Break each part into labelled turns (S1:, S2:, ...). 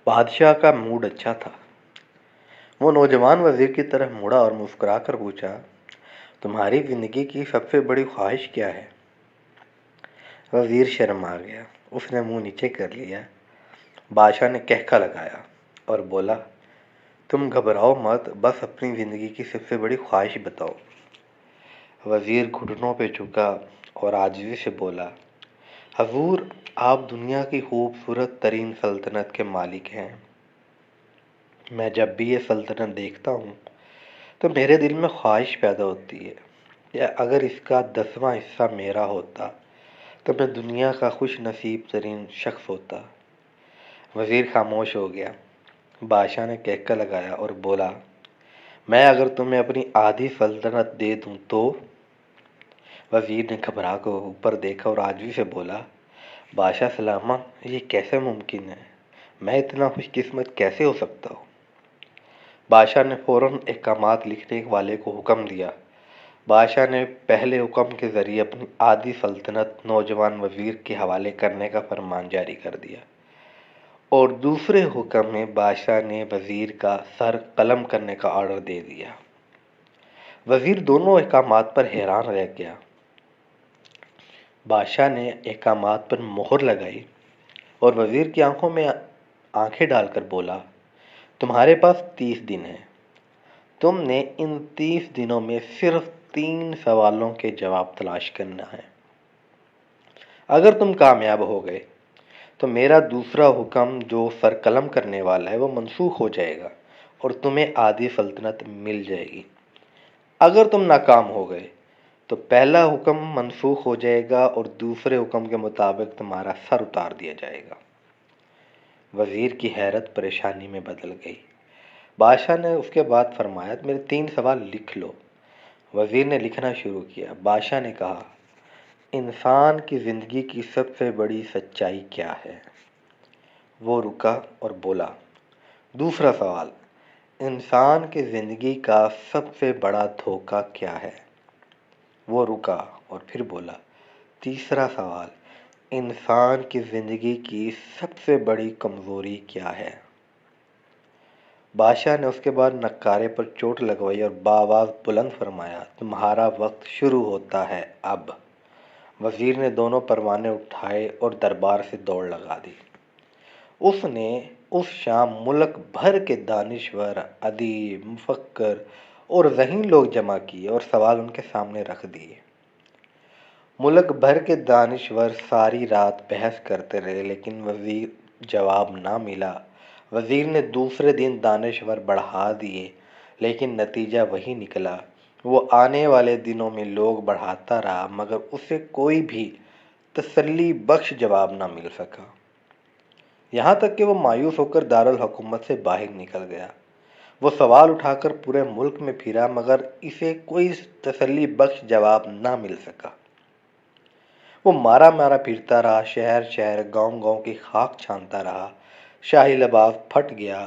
S1: بادشاہ کا موڈ اچھا تھا۔ وہ نوجوان وزیر کی طرف مڑا اور مسکرا کر پوچھا، تمہاری زندگی کی سب سے بڑی خواہش کیا ہے؟ وزیر شرما گیا۔ اس نے منہ نیچے کر لیا۔ بادشاہ نے کہکا لگایا اور بولا، تم گھبراؤ مت، بس اپنی زندگی کی سب سے بڑی خواہش بتاؤ۔ وزیر گھٹنوں پہ جھکا اور عاجزی سے بولا، حضور، آپ دنیا کی خوبصورت ترین سلطنت کے مالک ہیں۔ میں جب بھی یہ سلطنت دیکھتا ہوں تو میرے دل میں خواہش پیدا ہوتی ہے کہ اگر اس کا 10واں حصہ میرا ہوتا تو میں دنیا کا خوش نصیب ترین شخص ہوتا۔ وزیر خاموش ہو گیا۔ بادشاہ نے کہکا لگایا اور بولا، میں اگر تمہیں اپنی آدھی سلطنت دے دوں تو؟ وزیر نے گھبرا کر اوپر دیکھا اور عاجزی سے بولا، بادشاہ سلامت، یہ کیسے ممکن ہے؟ میں اتنا خوش قسمت کیسے ہو سکتا ہوں؟ بادشاہ نے فوراً احکامات لکھنے والے کو حکم دیا۔ بادشاہ نے پہلے حکم کے ذریعے اپنی آدھی سلطنت نوجوان وزیر کے حوالے کرنے کا فرمان جاری کر دیا، اور دوسرے حکم میں بادشاہ نے وزیر کا سر قلم کرنے کا آرڈر دے دیا۔ وزیر دونوں احکامات پر حیران رہ گیا۔ بادشاہ نے احکامات پر مہر لگائی اور وزیر کی آنکھوں میں آنکھیں ڈال کر بولا، تمہارے پاس 30 دن ہیں۔ تم نے ان 30 دنوں میں صرف 3 سوالوں کے جواب تلاش کرنا ہے۔ اگر تم کامیاب ہو گئے تو میرا دوسرا حکم جو سر قلم کرنے والا ہے وہ منسوخ ہو جائے گا اور تمہیں آدھی سلطنت مل جائے گی۔ اگر تم ناکام ہو گئے تو پہلا حکم منسوخ ہو جائے گا اور دوسرے حکم کے مطابق تمہارا سر اتار دیا جائے گا۔ وزیر کی حیرت پریشانی میں بدل گئی۔ بادشاہ نے اس کے بعد فرمایا، میرے 3 سوال لکھ لو۔ وزیر نے لکھنا شروع کیا۔ بادشاہ نے کہا، انسان کی زندگی کی سب سے بڑی سچائی کیا ہے؟ وہ رکا اور بولا، دوسرا سوال، انسان کی زندگی کا سب سے بڑا دھوکہ کیا ہے؟ وہ رکا اور پھر بولا، تیسرا سوال، انسان کی زندگی کی سب سے بڑی کمزوری کیا ہے؟ بادشاہ نے اس کے بعد نکارے پر چوٹ لگوائی اور بآواز بلند فرمایا، تمہارا وقت شروع ہوتا ہے اب۔ وزیر نے دونوں پروانے اٹھائے اور دربار سے دوڑ لگا دی۔ اس نے اس شام ملک بھر کے دانشور، ادیب، مفکر اور ذہین لوگ جمع کیے اور سوال ان کے سامنے رکھ دیے۔ ملک بھر کے دانشور ساری رات بحث کرتے رہے لیکن وزیر جواب نہ ملا۔ وزیر نے دوسرے دن دانشور بڑھا دیے لیکن نتیجہ وہی نکلا۔ وہ آنے والے دنوں میں لوگ بڑھاتا رہا مگر اسے کوئی بھی تسلی بخش جواب نہ مل سکا، یہاں تک کہ وہ مایوس ہو کر دارالحکومت سے باہر نکل گیا۔ وہ سوال اٹھا کر پورے ملک میں پھرا مگر اسے کوئی تسلی بخش جواب نہ مل سکا۔ وہ مارا مارا پھرتا رہا، شہر شہر، گاؤں گاؤں کی خاک چھانتا رہا۔ شاہی لباس پھٹ گیا،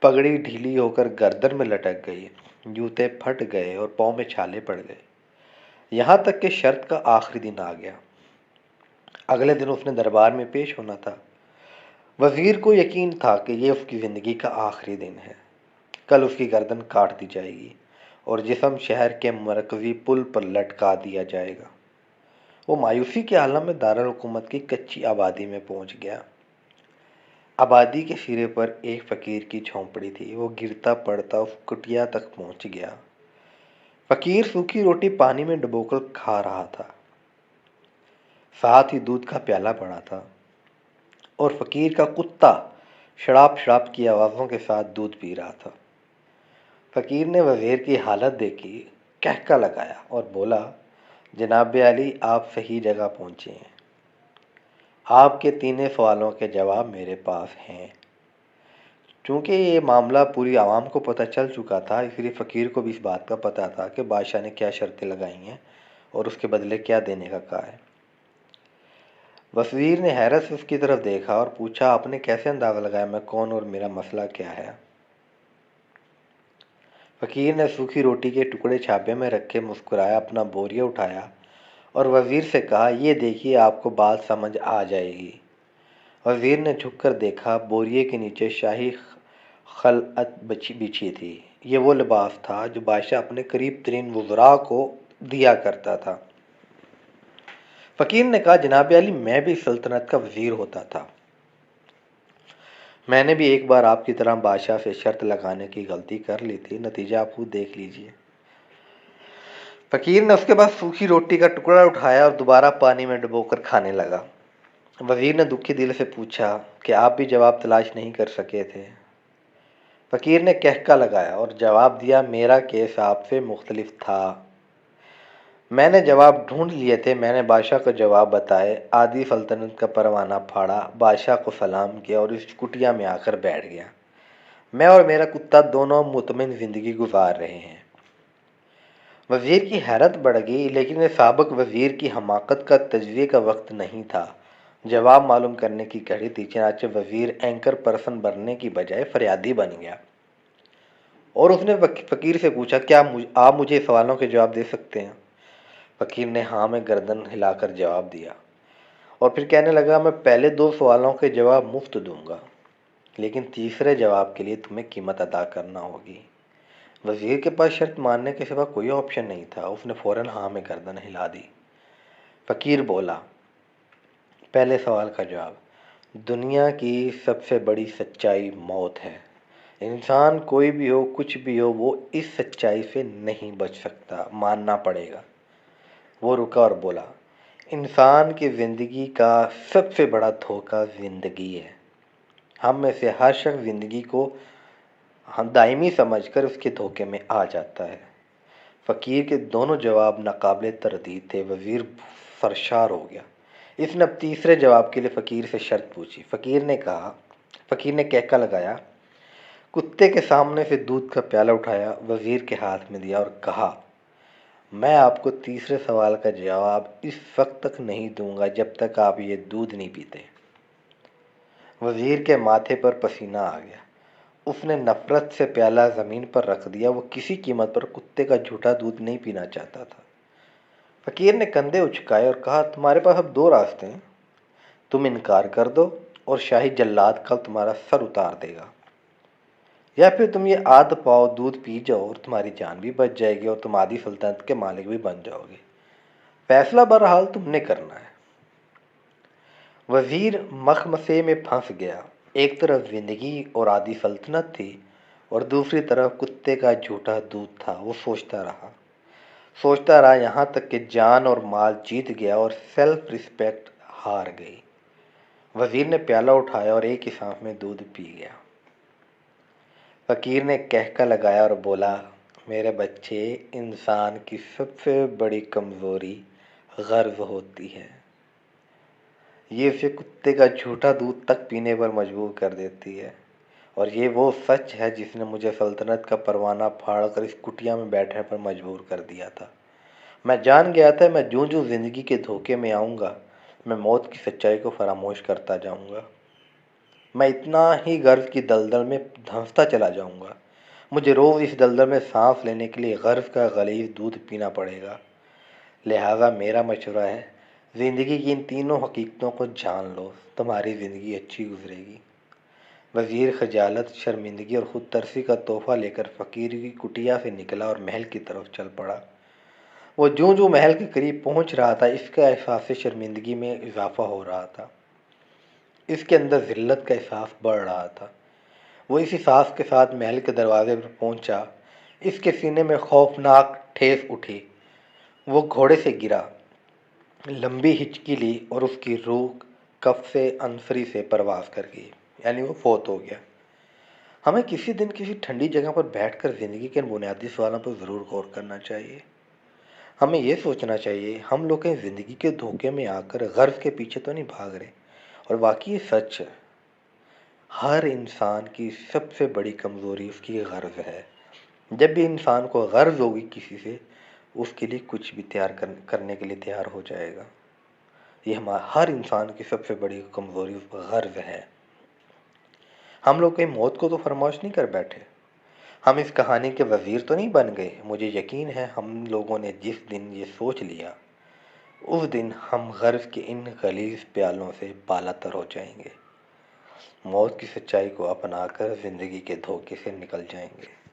S1: پگڑی ڈھیلی ہو کر گردن میں لٹک گئی، جوتے پھٹ گئے اور پاؤں میں چھالے پڑ گئے، یہاں تک کہ شرط کا آخری دن آ گیا۔ اگلے دن اس نے دربار میں پیش ہونا تھا۔ وزیر کو یقین تھا کہ یہ اس کی زندگی کا آخری دن ہے۔ کل اس کی گردن کاٹ دی جائے گی اور جسم شہر کے مرکزی پل پر لٹکا دیا جائے گا۔ وہ مایوسی کے عالم میں دارالحکومت کی کچی آبادی میں پہنچ گیا۔ آبادی کے سرے پر ایک فقیر کی جھونپڑی تھی۔ وہ گرتا پڑتا اس کٹیا تک پہنچ گیا۔ فقیر سوکھی روٹی پانی میں ڈبو کر کھا رہا تھا، ساتھ ہی دودھ کا پیالہ پڑا تھا اور فقیر کا کتا شڑاپ شڑاپ کی آوازوں کے ساتھ دودھ پی رہا تھا۔ فقیر نے وزیر کی حالت دیکھی، کہکا لگایا اور بولا، جناب عالی، آپ صحیح جگہ پہنچے ہیں۔ آپ کے 3 سوالوں کے جواب میرے پاس ہیں۔ چونکہ یہ معاملہ پوری عوام کو پتہ چل چکا تھا، اس لیے فقیر کو بھی اس بات کا پتہ تھا کہ بادشاہ نے کیا شرطیں لگائی ہیں اور اس کے بدلے کیا دینے کا کہا ہے۔ وزیر نے حیرت سے اس کی طرف دیکھا اور پوچھا، آپ نے کیسے اندازہ لگایا میں کون اور میرا مسئلہ کیا ہے؟ فقیر نے سوکھی روٹی کے ٹکڑے چھاپے میں رکھے مسکرایا، اپنا بوریا اٹھایا اور وزیر سے کہا، یہ دیکھیے، آپ کو بات سمجھ آ جائے گی۔ وزیر نے جھک کر دیکھا، بوریے کے نیچے شاہی خلعت بچھی تھی۔ یہ وہ لباس تھا جو بادشاہ اپنے قریب ترین وزراء کو دیا کرتا تھا۔ فقیر نے کہا، جناب عالی، میں بھی سلطنت کا وزیر ہوتا تھا۔ میں نے بھی ایک بار آپ کی طرح بادشاہ سے شرط لگانے کی غلطی کر لی تھی، نتیجہ آپ خود دیکھ لیجئے۔ فقیر نے اس کے بعد سوکھی روٹی کا ٹکڑا اٹھایا اور دوبارہ پانی میں ڈبو کر کھانے لگا۔ وزیر نے دکھی دل سے پوچھا کہ آپ بھی جواب تلاش نہیں کر سکے تھے؟ فقیر نے کہکا لگایا اور جواب دیا، میرا کیس آپ سے مختلف تھا۔ میں نے جواب ڈھونڈ لیے تھے، میں نے بادشاہ کو جواب بتائے، آدھی سلطنت کا پروانہ پھاڑا، بادشاہ کو سلام کیا اور اس کٹیا میں آ کر بیٹھ گیا۔ میں اور میرا کتا دونوں مطمئن زندگی گزار رہے ہیں۔ وزیر کی حیرت بڑھ گئی، لیکن یہ سابق وزیر کی حماقت کا تجزیے کا وقت نہیں تھا، جواب معلوم کرنے کی گھڑی تھی۔ چنانچہ وزیر اینکر پرسن بننے کی بجائے فریادی بن گیا اور اس نے فقیر سے پوچھا، کیا آپ مجھے سوالوں کے جواب دے سکتے ہیں؟ فقیر نے ہاں میں گردن ہلا کر جواب دیا اور پھر کہنے لگا، میں پہلے 2 سوالوں کے جواب مفت دوں گا، لیکن تیسرے جواب کے لیے تمہیں قیمت ادا کرنا ہوگی۔ وزیر کے پاس شرط ماننے کے سوا کوئی آپشن نہیں تھا، اس نے فوراً ہاں میں گردن ہلا دی۔ فقیر بولا، پہلے سوال کا جواب، دنیا کی سب سے بڑی سچائی موت ہے۔ انسان کوئی بھی ہو، کچھ بھی ہو، وہ اس سچائی سے نہیں بچ سکتا، ماننا پڑے گا۔ وہ رکا اور بولا، انسان کی زندگی کا سب سے بڑا دھوکہ زندگی ہے۔ ہم میں سے ہر شخص زندگی کو دائمی سمجھ کر اس کے دھوکے میں آ جاتا ہے۔ فقیر کے دونوں جواب ناقابل تردید تھے۔ وزیر سرشار ہو گیا۔ اس نے اب تیسرے جواب کے لیے فقیر سے شرط پوچھی۔ فقیر نے کہکا لگایا، کتے کے سامنے سے دودھ کا پیالہ اٹھایا، وزیر کے ہاتھ میں دیا اور کہا، میں آپ کو تیسرے سوال کا جواب اس وقت تک نہیں دوں گا جب تک آپ یہ دودھ نہیں پیتے۔ وزیر کے ماتھے پر پسینہ آ گیا۔ اس نے نفرت سے پیالہ زمین پر رکھ دیا۔ وہ کسی قیمت پر کتے کا جھوٹا دودھ نہیں پینا چاہتا تھا۔ فقیر نے کندھے اچکائے اور کہا، تمہارے پاس اب 2 راستے ہیں، تم انکار کر دو اور شاہی جلاد کل تمہارا سر اتار دے گا، یا پھر تم یہ آدھ پاؤ دودھ پی جاؤ اور تمہاری جان بھی بچ جائے گی اور تم آدھی سلطنت کے مالک بھی بن جاؤ گے۔ فیصلہ بہرحال تم نے کرنا ہے۔ وزیر مخمسے میں پھنس گیا۔ ایک طرف زندگی اور آدھی سلطنت تھی اور دوسری طرف کتے کا جھوٹا دودھ تھا۔ وہ سوچتا رہا یہاں تک کہ جان اور مال جیت گیا اور سیلف ریسپیکٹ ہار گئی۔ وزیر نے پیالہ اٹھایا اور ایک ہی سانس میں دودھ پی گیا۔ فقیر نے کہکا لگایا اور بولا، میرے بچے، انسان کی سب سے بڑی کمزوری غرض ہوتی ہے۔ یہ اسے کتے کا جھوٹا دودھ تک پینے پر مجبور کر دیتی ہے، اور یہ وہ سچ ہے جس نے مجھے سلطنت کا پروانہ پھاڑ کر اس کٹیا میں بیٹھنے پر مجبور کر دیا تھا۔ میں جان گیا تھا میں جوں زندگی کے دھوکے میں آؤں گا، میں موت کی سچائی کو فراموش کرتا جاؤں گا۔ میں اتنا ہی غرض کی دلدل میں دھنستا چلا جاؤں گا۔ مجھے روز اس دلدل میں سانس لینے کے لیے غرض کا غلیظ دودھ پینا پڑے گا۔ لہٰذا میرا مشورہ ہے، زندگی کی ان تینوں حقیقتوں کو جان لو، تمہاری زندگی اچھی گزرے گی۔ وزیر خجالت، شرمندگی اور خود ترسی کا تحفہ لے کر فقیر کی کٹیا سے نکلا اور محل کی طرف چل پڑا۔ وہ جوں محل کے قریب پہنچ رہا تھا، اس کا احساس شرمندگی میں اضافہ ہو رہا تھا۔ اس کے اندر ذلت کا احساس بڑھ رہا تھا۔ وہ اس احساس کے ساتھ محل کے دروازے پر پہنچا۔ اس کے سینے میں خوفناک ٹھیس اٹھی۔ وہ گھوڑے سے گرا، لمبی ہچکی لی اور اس کی روح کف سے انصری سے پرواز کر گئی، یعنی وہ فوت ہو گیا۔ ہمیں کسی دن کسی ٹھنڈی جگہ پر بیٹھ کر زندگی کے بنیادی سوالوں پر ضرور غور کرنا چاہیے۔ ہمیں یہ سوچنا چاہیے، ہم لوگ کہیں زندگی کے دھوکے میں آ کر غرض کے پیچھے تو نہیں بھاگ رہے۔ اور واقعی یہ سچ ہے، ہر انسان کی سب سے بڑی کمزوری اس کی غرض ہے۔ جب بھی انسان کو غرض ہوگی کسی سے، اس کے لیے کچھ بھی کرنے کے لیے تیار ہو جائے گا۔ یہ ہر انسان کی سب سے بڑی کمزوری غرض ہے۔ ہم لوگ کہیں موت کو تو فراموش نہیں کر بیٹھے۔ ہم اس کہانی کے وزیر تو نہیں بن گئے۔ مجھے یقین ہے ہم لوگوں نے جس دن یہ سوچ لیا، اس دن ہم غرض کے ان غلیظ پیالوں سے بالا تر ہو جائیں گے۔ موت کی سچائی کو اپنا کر زندگی کے دھوکے سے نکل جائیں گے۔